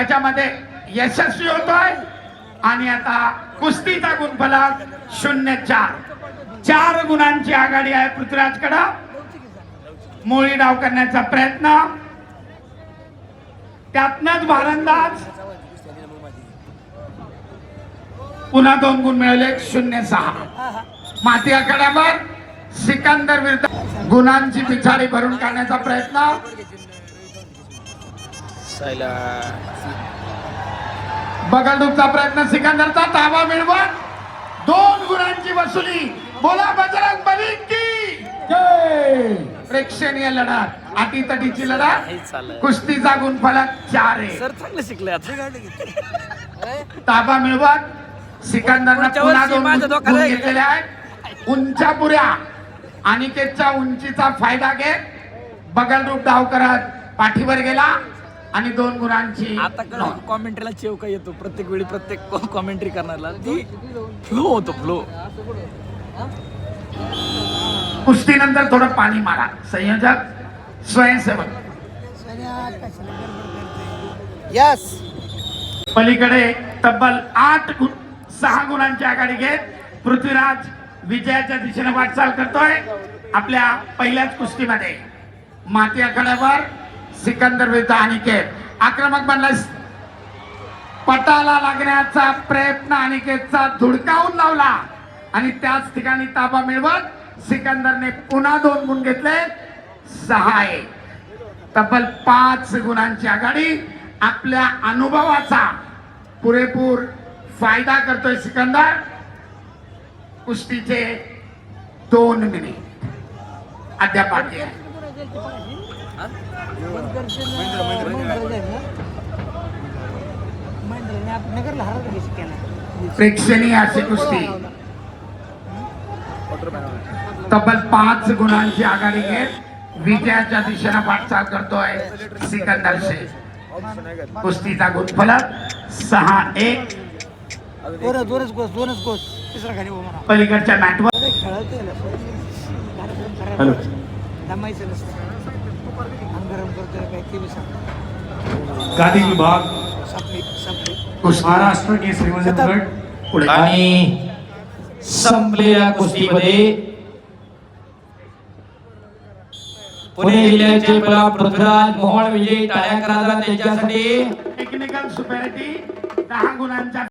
त्याच्यामध्ये यशस्वी होतोय आणि आता कुस्तीचा गुणफलक 0-4. 4 गुणांची आघाडी आहे पृथ्वीराजकडे. मोळी डाव करण्याचा प्रयत्न, त्यातनच भारंदाज. पुन्हा 2 गुण मिळवले. 0-6. माती आखाड्यावर सिकंदर विरुद्ध गुणांची पिछाडी भरून काढण्याचा प्रयत्न. बगलडूबचा प्रयत्न, सिकंदरचा ताबा मिळवत 2 गुणांची वसुली. बोला बजरंग बली की जय. प्रेक्षणीय लढत, अटीतटीची लढत. कुस्तीचा गुणफलक 4 आहे. सर चांगलं शिकले आता. ताबा मिळवत सिकंदरनं पुन्हा 2 गुण घेतलेले आहेत. उंचापुऱ्या अनिकेतच्या उंचीचा फायदा घेत बगलरूप डाव करत पाठीवर गेला आणि 2 गुणांची. आता कॉमेंट्रीला चेव काय येतो प्रत्येक वेळी, प्रत्येक कॉमेंट्री करण्याला ती फ्लो होतो, फ्लो. कुस्तीनंतर थोडं पाणी मारा. संयोजक, स्वयंसेवक. यस. पलीकडे तब्बल 6 गुणांची आघाडी घेत पृथ्वीराज विजयाच्या दिशेने वाटचाल करतोय. आपल्या पहिल्याच कुस्तीमध्ये माती आखाड्यावर सिकंदर विरुद्ध अनिकेत. आक्रमक बनलाय. पटाला लागण्याचा प्रयत्न अनिकेतचा धुडकावून लावला आणि त्याच ठिकाणी ताबा मिळवत सिकंदरने पुन्हा 2 गुण घेतले. 6. तब्बल 5 गुणांची आघाडी. आपल्या अनुभवाचा पुरेपूर फायदा करतोय सिकंदर. कुस्तीचे 2 मिनिट अद्याप बाकी आहे. प्रेक्षणीय अशी कुस्ती. तब्बल 5 गुणांची आघाडी घेत विजयाच्या दिशेने वाटचाल करतोय सिकंदर शेख. कुस्तीचा गुणफलक 6-1. पलीकडच्या मॅटवर गादी विभाग महाराष्ट्र केसरी गट आणि संपलेल्या कुस्तीमध्ये पुणे जिल्ह्याचे पृथ्वीराज मोहोळ विजयी. टाळ्या करा त्यांच्यासाठी. टेक्निकल सुपेरिटी 10 गुणांच्या